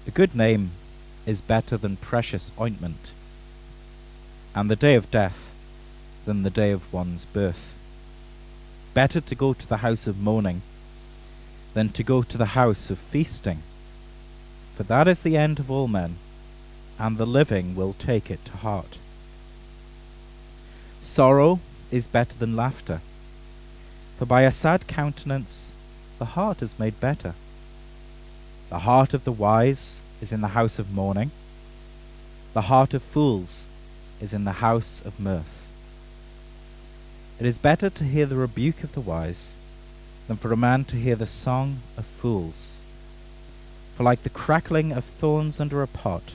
A good name is better than precious ointment, and the day of death than the day of one's birth. Better to go to the house of mourning than to go to the house of feasting, for that is the end of all men, and the living will take it to heart. Sorrow is better than laughter, for by a sad countenance the heart is made better. The heart of the wise is in the house of mourning, the heart of fools is in the house of mirth. It is better to hear the rebuke of the wise than for a man to hear the song of fools. For like the crackling of thorns under a pot,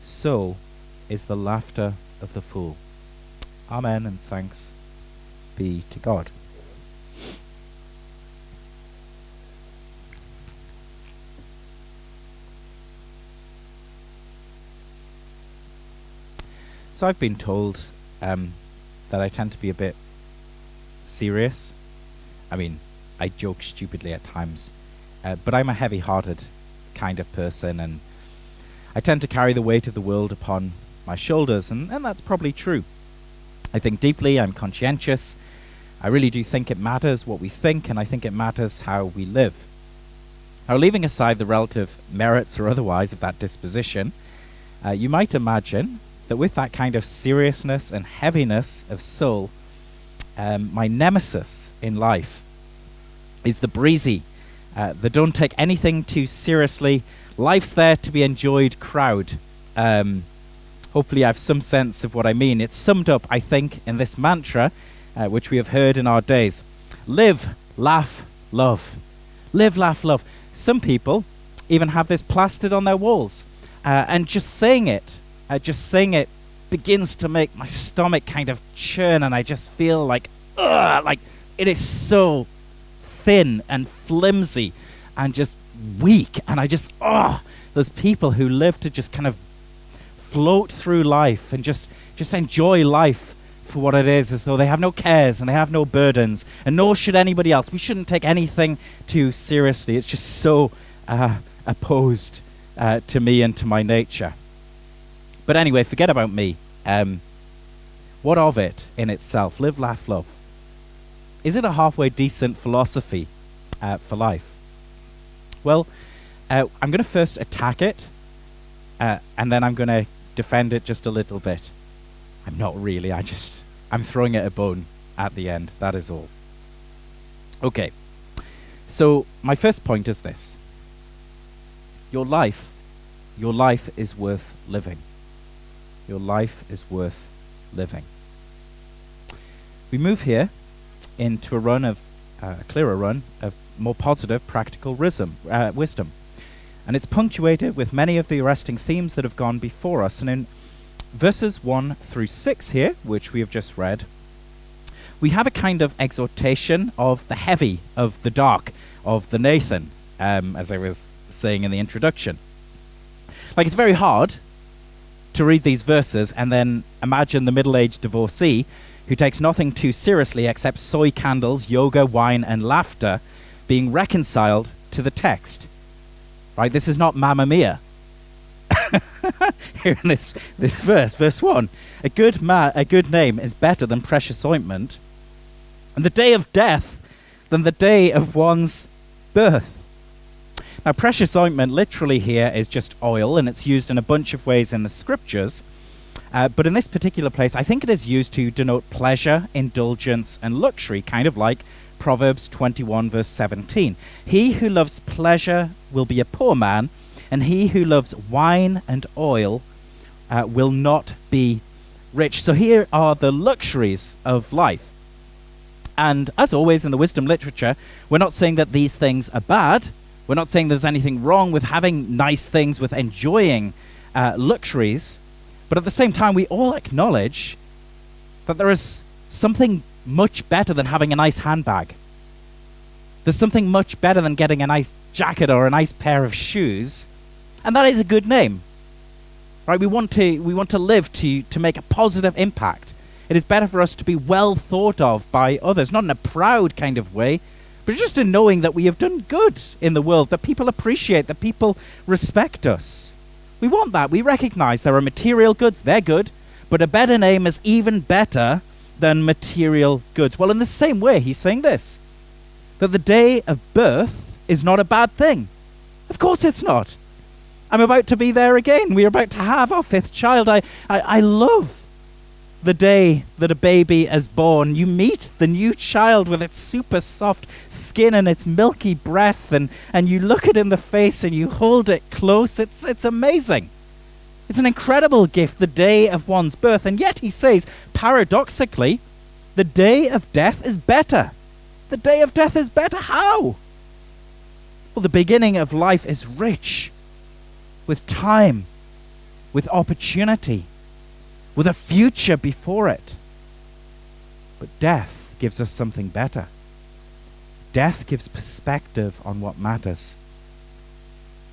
so is the laughter of the fool. Amen, and thanks be to God. So I've been told that I tend to be a bit serious. I mean, I joke stupidly at times, but I'm a heavy-hearted kind of person, and I tend to carry the weight of the world upon my shoulders, and that's probably true. I think deeply, I'm conscientious. I really do think it matters what we think, and I think it matters how we live. Now, leaving aside the relative merits or otherwise of that disposition, you might imagine that with that kind of seriousness and heaviness of soul, my nemesis in life is the breezy, the don't take anything too seriously, life's there to be enjoyed crowd. Hopefully I have some sense of what I mean. It's summed up, I think, in this mantra, which we have heard in our days. Live, laugh, love. Live, laugh, love. Some people even have this plastered on their walls. And just saying it begins to make my stomach kind of churn, and I just feel like it is so thin and flimsy and just weak. And I just, those people who live to just kind of float through life and just enjoy life for what it is, as though they have no cares and they have no burdens, and nor should anybody else. We shouldn't take anything too seriously. It's just so opposed to me and to my nature. But anyway, forget about me. What of it in itself? Live, laugh, love. Is it a halfway decent philosophy for life? Well, I'm going to first attack it, and then I'm going to defend it just a little bit. I'm not really, I'm throwing it a bone at the end, that is all. Okay, so my first point is this. Your life is worth living. Your life is worth living. We move here into a clearer run of more positive, practical wisdom. And it's punctuated with many of the arresting themes that have gone before us. And in verses 1 through 6 here, which we have just read, we have a kind of exhortation of the heavy, of the dark, of the Nathan, as I was saying in the introduction. Like, it's very hard to read these verses and then imagine the middle-aged divorcee who takes nothing too seriously except soy candles, yoga, wine, and laughter being reconciled to the text. Right? This is not Mamma Mia. Here in this verse 1. A good name is better than precious ointment, and the day of death than the day of one's birth. Now, precious ointment literally here is just oil, and it's used in a bunch of ways in the scriptures. But in this particular place, I think it is used to denote pleasure, indulgence, and luxury, kind of like Proverbs 21, verse 17. He who loves pleasure will be a poor man, and he who loves wine and oil will not be rich. So here are the luxuries of life. And as always in the wisdom literature, we're not saying that these things are bad. We're not saying there's anything wrong with having nice things, with enjoying luxuries. But at the same time, we all acknowledge that there is something much better than having a nice handbag. There's something much better than getting a nice jacket or a nice pair of shoes, and that is a good name. Right? We want to live to make a positive impact. It is better for us to be well thought of by others, not in a proud kind of way, but just in knowing that we have done good in the world, that people appreciate, that people respect us. We want that. We recognize there are material goods, they're good, but a better name is even better than material goods. Well, in the same way, he's saying this, that the day of birth is not a bad thing. Of course it's not. I'm about to be there again. We're about to have our 5th child. I love the day that a baby is born. You meet the new child with its super soft skin and its milky breath, and you look it in the face and you hold it close. It's amazing. It's an incredible gift, the day of one's birth. And yet he says, paradoxically, the day of death is better. The day of death is better. How? Well, the beginning of life is rich with time, with opportunity, with a future before it. But death gives us something better. Death gives perspective on what matters.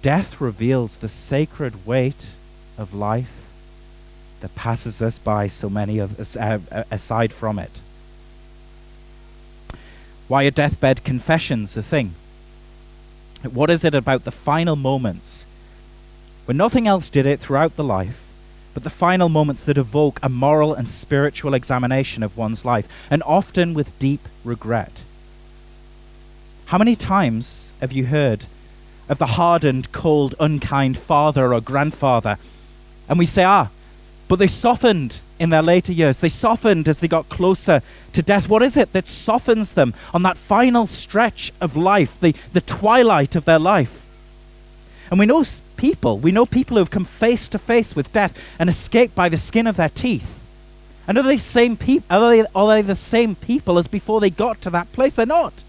Death reveals the sacred weight of life that passes us by, so many of us aside from it. Why are deathbed confessions a thing? What is it about the final moments when nothing else did it throughout the life, but the final moments that evoke a moral and spiritual examination of one's life, and often with deep regret? How many times have you heard of the hardened, cold, unkind father or grandfather, and we say, but they softened in their later years. They softened as they got closer to death. What is it that softens them on that final stretch of life, the twilight of their life? And we know people who have come face to face with death and escaped by the skin of their teeth. And are they the same people as before they got to that place? They're not.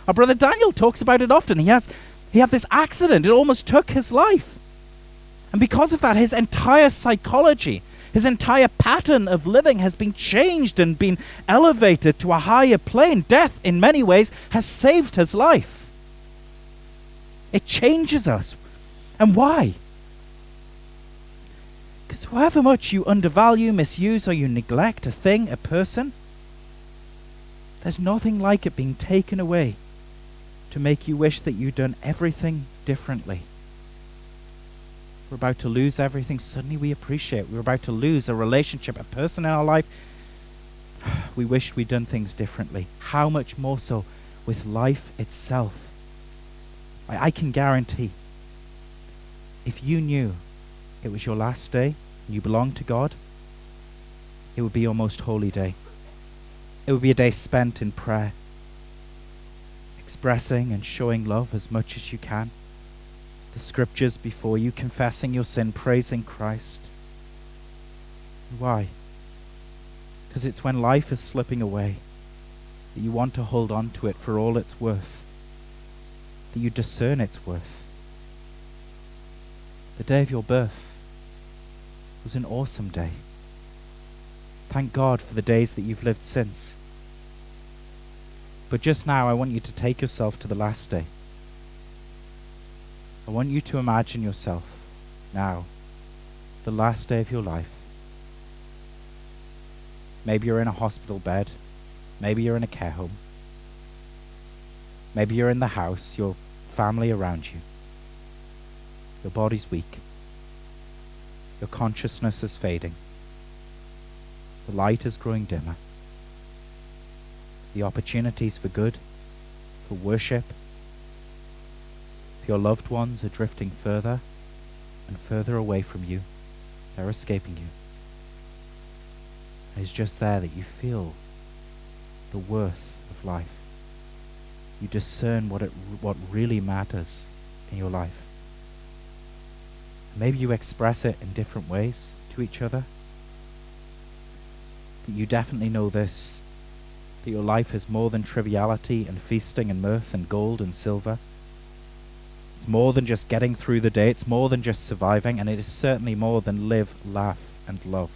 Our brother Daniel talks about it often. He had this accident. It almost took his life. And because of that, his entire psychology, his entire pattern of living has been changed and been elevated to a higher plane. Death, in many ways, has saved his life. It changes us. And why? Because however much you undervalue, misuse, or you neglect a thing, a person, there's nothing like it being taken away to make you wish that you'd done everything differently. We're about to lose everything suddenly we appreciate. We're about to lose a relationship, a person in our life. We wish we'd done things differently. How much more so with life itself? I can guarantee, if you knew it was your last day and you belonged to God, it would be your most holy day. It would be a day spent in prayer, expressing and showing love as much as you can. The scriptures before you, confessing your sin, praising Christ. Why? Because it's when life is slipping away that you want to hold on to it for all it's worth, that you discern its worth. The day of your birth was an awesome day. Thank God for the days that you've lived since. But just now I want you to take yourself to the last day. I want you to imagine yourself now, the last day of your life. Maybe you're in a hospital bed. Maybe you're in a care home. Maybe you're in the house, your family around you. Your body's weak. Your consciousness is fading. The light is growing dimmer. The opportunities for good, for worship, for your loved ones are drifting further and further away from you. They're escaping you. And it's just there that you feel the worth of life. You discern what really matters in your life. Maybe you express it in different ways to each other. But you definitely know this, that your life is more than triviality and feasting and mirth and gold and silver. It's more than just getting through the day. It's more than just surviving. And it is certainly more than live, laugh, and love,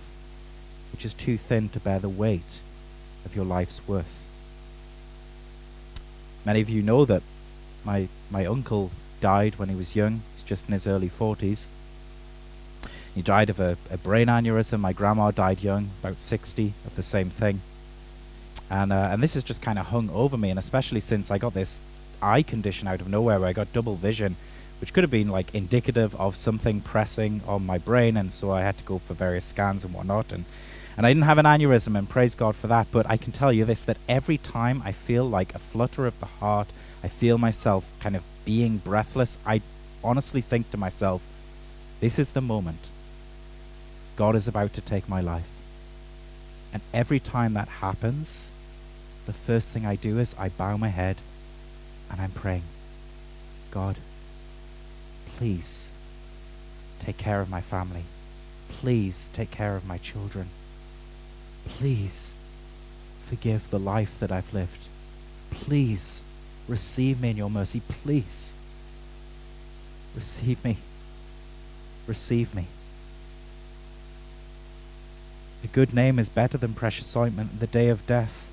which is too thin to bear the weight of your life's worth. Many of you know that my uncle died when he was young. He's just in his early 40s. He died of a brain aneurysm. My grandma died young, about 60, of the same thing. And this has just kind of hung over me, and especially since I got this eye condition out of nowhere where I got double vision, which could have been like indicative of something pressing on my brain, and so I had to go for various scans and whatnot, and I didn't have an aneurysm, and praise God for that. But I can tell you this, that every time I feel like a flutter of the heart, I feel myself kind of being breathless, I honestly think to myself, this is the moment. God is about to take my life. And every time that happens, the first thing I do is I bow my head and I'm praying, God, please take care of my family. Please take care of my children. Please forgive the life that I've lived. Please receive me in your mercy. Please receive me. Receive me. A good name is better than precious ointment, the day of death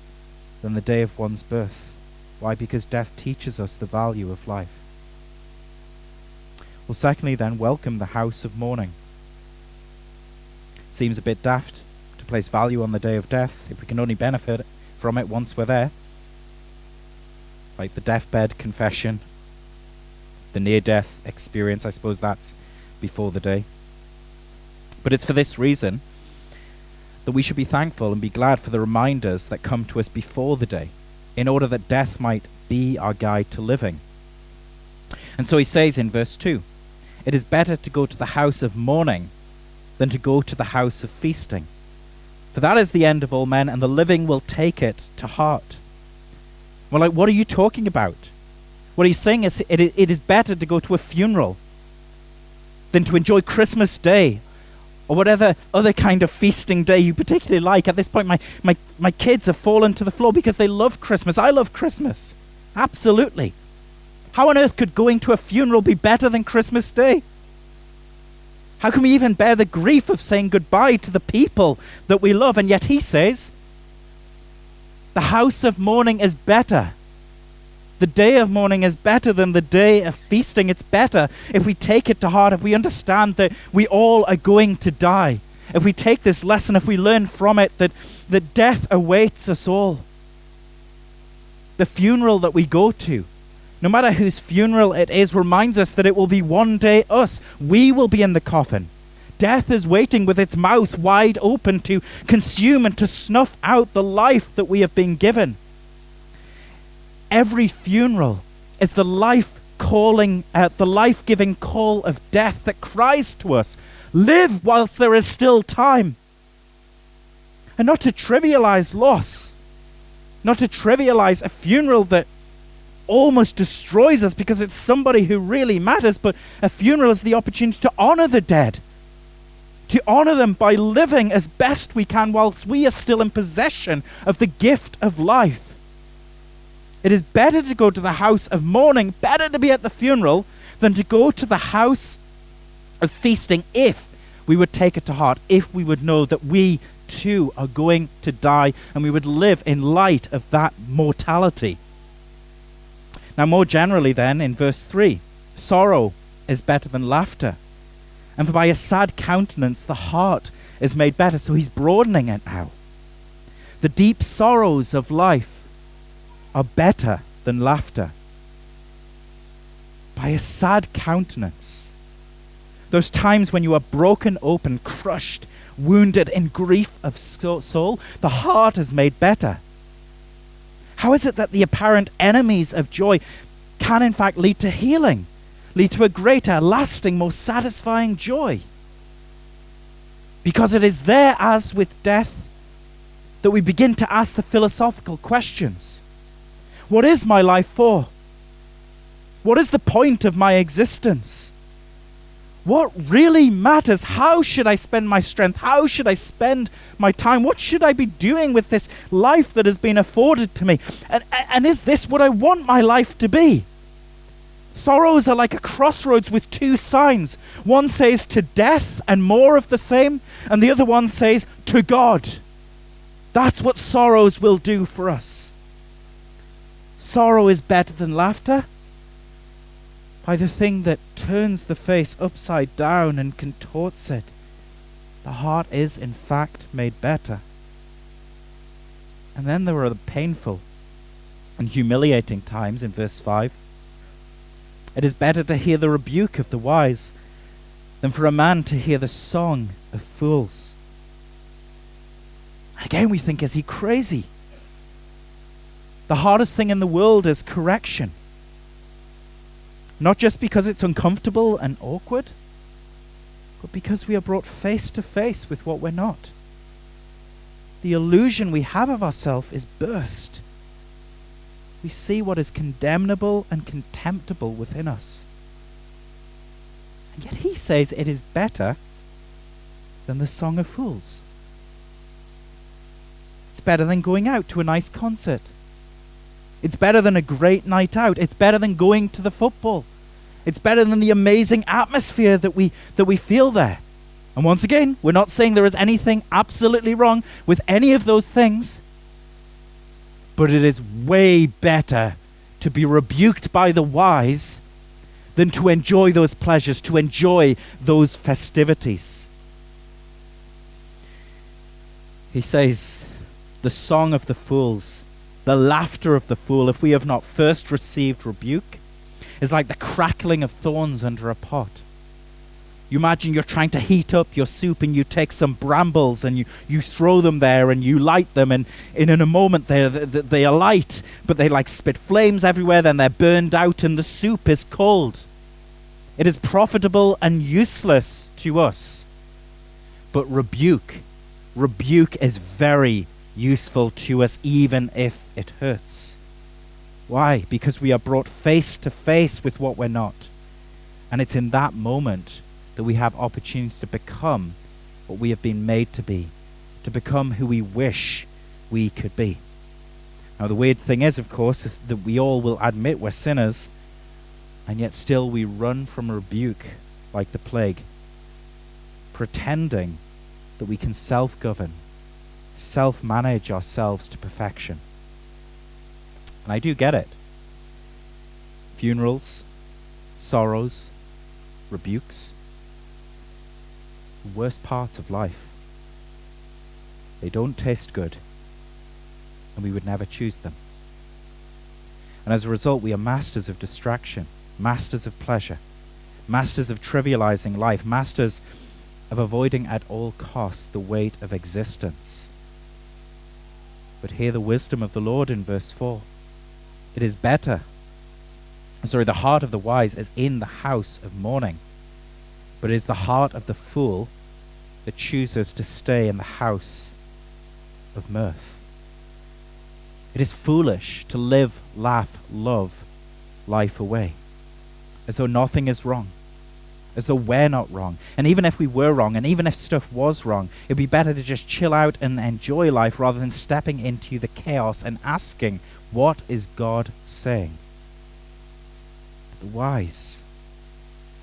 than the day of one's birth. Why? Because death teaches us the value of life. Well, secondly then, welcome the house of mourning. Seems a bit daft to place value on the day of death if we can only benefit from it once we're there. Like the deathbed confession, the near-death experience, I suppose that's before the day. But it's for this reason that we should be thankful and be glad for the reminders that come to us before the day, in order that death might be our guide to living. And so he says in verse 2, it is better to go to the house of mourning than to go to the house of feasting. For that is the end of all men, and the living will take it to heart. Well, like, what are you talking about? What he's saying is it is better to go to a funeral than to enjoy Christmas Day or whatever other kind of feasting day you particularly like. At this point, my kids have fallen to the floor because they love Christmas. I love Christmas. Absolutely. How on earth could going to a funeral be better than Christmas Day? How can we even bear the grief of saying goodbye to the people that we love? And yet he says, the house of mourning is better. The day of mourning is better than the day of feasting. It's better if we take it to heart, if we understand that we all are going to die. If we take this lesson, if we learn from it that death awaits us all. The funeral that we go to, no matter whose funeral it is, reminds us that it will be one day us. We will be in the coffin. Death is waiting with its mouth wide open to consume and to snuff out the life that we have been given. Every funeral is the life-giving call of death that cries to us, live whilst there is still time. And not to trivialize loss, not to trivialize a funeral that almost destroys us because it's somebody who really matters, but a funeral is the opportunity to honor the dead, to honor them by living as best we can whilst we are still in possession of the gift of life. It is better to go to the house of mourning, better to be at the funeral, than to go to the house of feasting if we would take it to heart, if we would know that we too are going to die and we would live in light of that mortality. Now, more generally then, in verse 3, sorrow is better than laughter, and for by a sad countenance the heart is made better. So he's broadening it now. The deep sorrows of life are better than laughter. By a sad countenance. Those times when you are broken open, crushed, wounded in grief of soul, the heart is made better. How is it that the apparent enemies of joy can in fact lead to healing, lead to a greater, lasting, more satisfying joy? Because it is there, as with death, that we begin to ask the philosophical questions. What is my life for? What is the point of my existence? What really matters? How should I spend my strength? How should I spend my time? What should I be doing with this life that has been afforded to me? And is this what I want my life to be? Sorrows are like a crossroads with two signs. One says to death and more of the same, and the other one says to God. That's what sorrows will do for us. Sorrow is better than laughter. By the thing that turns the face upside down and contorts it, the heart is in fact made better. And then there are the painful and humiliating times in verse 5 It is better to hear the rebuke of the wise than for a man to hear the song of fools. Again, we think, is he crazy? The hardest thing in the world is correction. Not just because it's uncomfortable and awkward, but because we are brought face to face with what we're not. The illusion we have of ourselves is burst. We see what is condemnable and contemptible within us. And yet he says it is better than the song of fools. It's better than going out to a nice concert. It's better than a great night out. It's better than going to the football. It's better than the amazing atmosphere that we feel there. And once again, we're not saying there is anything absolutely wrong with any of those things. But it is way better to be rebuked by the wise than to enjoy those pleasures, to enjoy those festivities. He says, the song of the fools, the laughter of the fool, if we have not first received rebuke, is like the crackling of thorns under a pot. You imagine you're trying to heat up your soup and you take some brambles and you throw them there and you light them, and in a moment they alight, but they like spit flames everywhere, then they're burned out and the soup is cold. It is profitable and useless to us. But rebuke is very useful to us, even if it hurts. Why? Because we are brought face to face with what we're not. And it's in that moment that we have opportunities to become what we have been made to become who we wish we could be. Now, the weird thing is, of course, is that we all will admit we're sinners, and yet still we run from rebuke like the plague, pretending that we can self-govern, self-manage ourselves to perfection. And I do get it. Funerals, sorrows, rebukes, the worst parts of life. They don't taste good, and we would never choose them. And as a result, we are masters of distraction, masters of pleasure, masters of trivializing life, masters of avoiding at all costs the weight of existence. But hear the wisdom of the Lord in verse 4. It is better. The heart of the wise is in the house of mourning, but it is the heart of the fool that chooses to stay in the house of mirth. It is foolish to live, laugh, love life away, as though nothing is wrong, as though we're not wrong. And even if we were wrong, and even if stuff was wrong, it'd be better to just chill out and enjoy life rather than stepping into the chaos and asking, what is God saying? The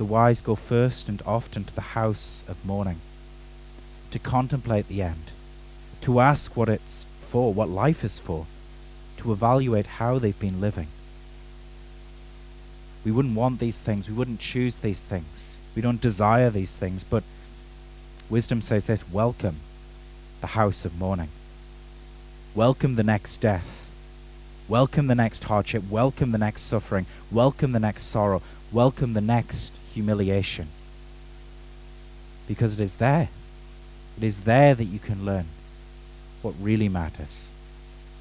wise go first and often to the house of mourning, to contemplate the end, to ask what it's for, what life is for, to evaluate how they've been living. We wouldn't want these things. We wouldn't choose these things. We don't desire these things. But wisdom says this: welcome the house of mourning. Welcome the next death. Welcome the next hardship. Welcome the next suffering. Welcome the next sorrow. Welcome the next humiliation. Because it is there. It is there that you can learn what really matters.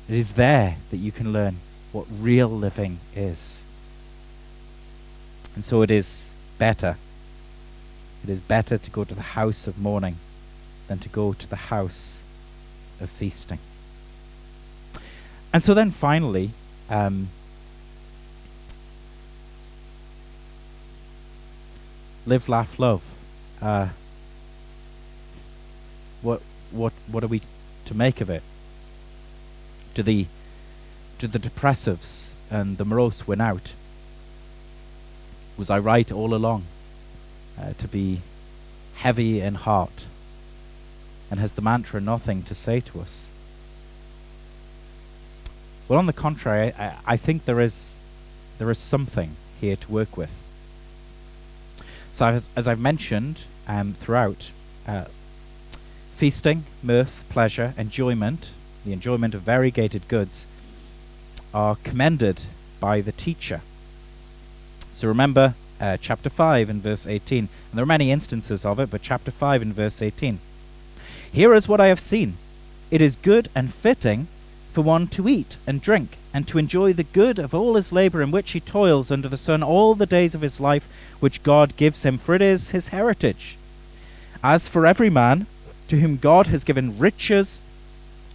It is there that you can learn what real living is. And so it is better. It is better to go to the house of mourning than to go to the house of feasting. And so then finally, live, laugh, love. What are we to make of it? Do the depressives and the morose win out? Was I right all along to be heavy in heart? And has the mantra nothing to say to us? Well, on the contrary, I think there is something here to work with. So as I've mentioned throughout, feasting, mirth, pleasure, enjoyment, the enjoyment of variegated goods, are commended by the teacher. So remember chapter 5 and verse 18. And there are many instances of it, but chapter 5 and verse 18. Here is what I have seen. It is good and fitting for one to eat and drink, and to enjoy the good of all his labor in which he toils under the sun all the days of his life, which God gives him, for it is his heritage. As for every man to whom God has given riches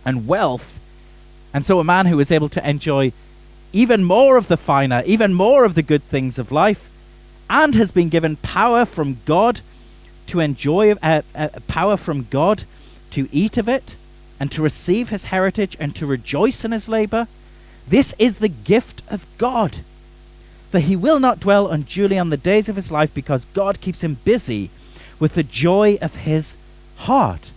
and wealth, and so a man who is able to enjoy even more of the finer, even more of the good things of life, and has been given power from God to enjoy, power from God to eat of it, and to receive his heritage, and to rejoice in his labor, this is the gift of God. For he will not dwell unduly on the days of his life, because God keeps him busy with the joy of his heart.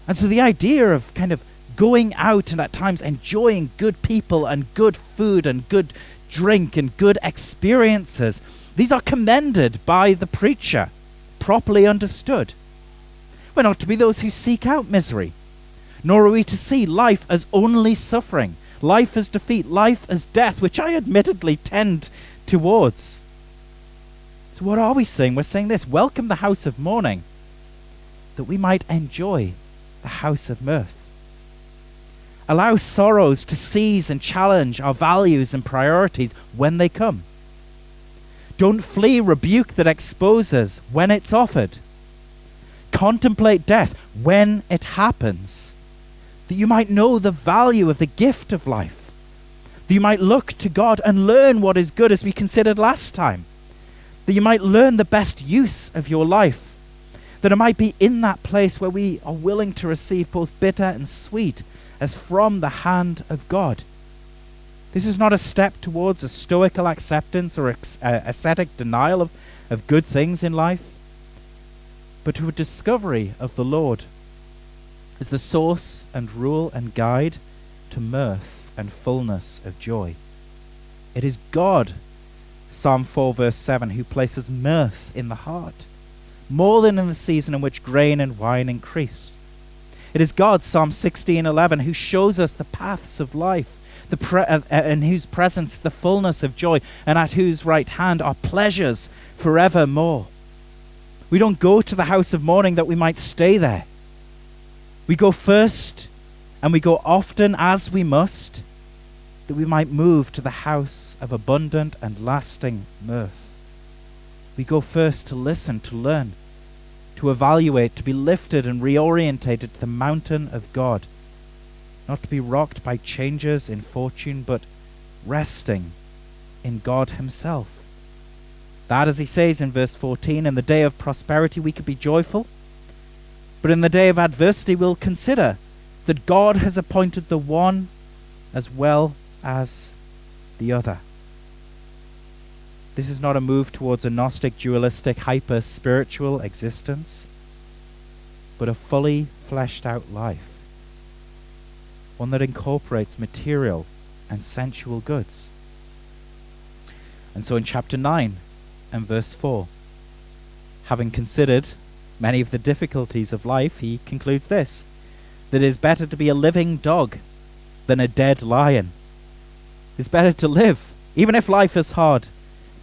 And so the idea of kind of going out and at times enjoying good people and good food and good drink and good experiences, these are commended by the preacher, properly understood. We're not to be those who seek out misery, nor are we to see life as only suffering, life as defeat, life as death, which I admittedly tend towards. So what are we saying? We're saying this: welcome the house of mourning, that we might enjoy the house of mirth. Allow sorrows to seize and challenge our values and priorities when they come. Don't flee rebuke that exposes when it's offered. Contemplate death when it happens, that you might know the value of the gift of life, that you might look to God and learn what is good, as we considered last time, that you might learn the best use of your life, that it might be in that place where we are willing to receive both bitter and sweet as from the hand of God. This is not a step towards a stoical acceptance or ascetic denial of good things in life, but to a discovery of the Lord as the source and rule and guide to mirth and fullness of joy. It is God, Psalm 4 verse 7, who places mirth in the heart, more than in the season in which grain and wine increased. It is God, Psalm 16:11, who shows us the paths of life, in whose presence is the fullness of joy, and at whose right hand are pleasures forevermore. We don't go to the house of mourning that we might stay there. We go first, and we go often as we must, that we might move to the house of abundant and lasting mirth. We go first to listen, to learn, to evaluate, to be lifted and reorientated to the mountain of God, not to be rocked by changes in fortune, but resting in God himself. That, as he says in verse 14, in the day of prosperity we could be joyful, but in the day of adversity we'll consider that God has appointed the one as well as the other. This is not a move towards a Gnostic, dualistic, hyper-spiritual existence, but a fully fleshed out life, one that incorporates material and sensual goods. And so in chapter 9 and verse 4, having considered many of the difficulties of life, he concludes this: that it is better to be a living dog than a dead lion. It's better to live, even if life is hard,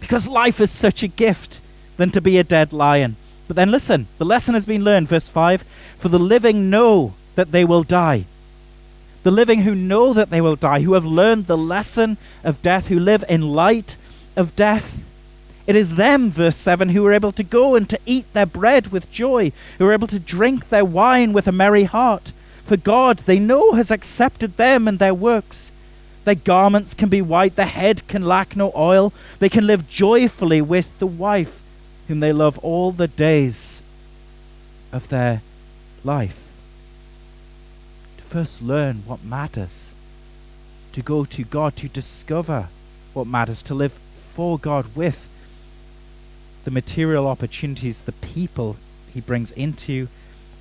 because life is such a gift, than to be a dead lion. But then listen, the lesson has been learned, verse 5, for the living know that they will die. The living who know that they will die, who have learned the lesson of death, who live in light of death. It is them, verse 7, who are able to go and to eat their bread with joy, who are able to drink their wine with a merry heart. For God, they know, has accepted them and their works. Their garments can be white, their head can lack no oil. They can live joyfully with the wife whom they love all the days of their life. To first learn what matters, to go to God, to discover what matters, to live for God with the material opportunities, the people he brings into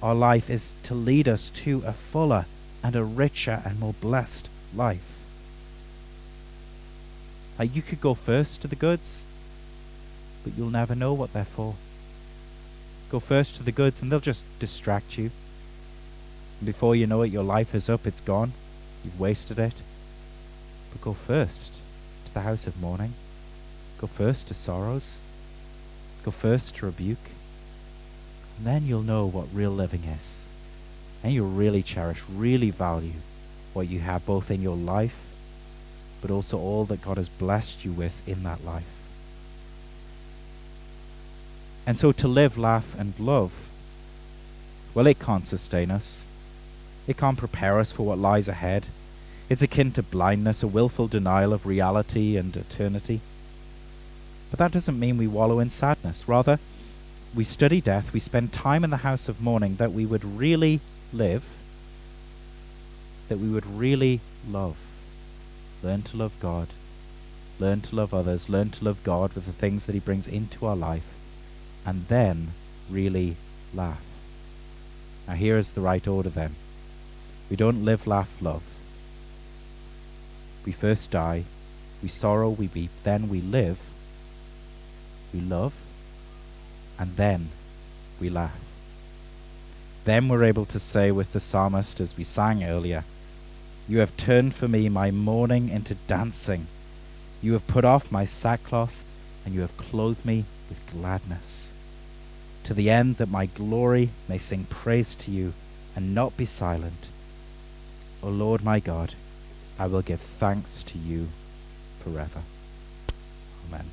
our life, is to lead us to a fuller and a richer and more blessed life. You could go first to the goods, but you'll never know what they're for. Go first to the goods and they'll just distract you. And before you know it, your life is up, it's gone. You've wasted it. But go first to the house of mourning. Go first to sorrows. Go first to rebuke. And then you'll know what real living is. And you'll really cherish, really value what you have both in your life, but also all that God has blessed you with in that life. And so to live, laugh, and love, well, it can't sustain us. It can't prepare us for what lies ahead. It's akin to blindness, a willful denial of reality and eternity. But that doesn't mean we wallow in sadness. Rather, we study death, we spend time in the house of mourning, that we would really live, that we would really love. Learn to love God. Learn to love others. Learn to love God with the things that he brings into our life. And then really laugh. Now here is the right order then. We don't live, laugh, love. We first die, we sorrow, we weep, then we live, we love, and then we laugh. Then we're able to say with the psalmist, as we sang earlier, "You have turned for me my mourning into dancing. You have put off my sackcloth, and you have clothed me with gladness, to the end that my glory may sing praise to you and not be silent. O Lord my God, I will give thanks to you forever." Amen.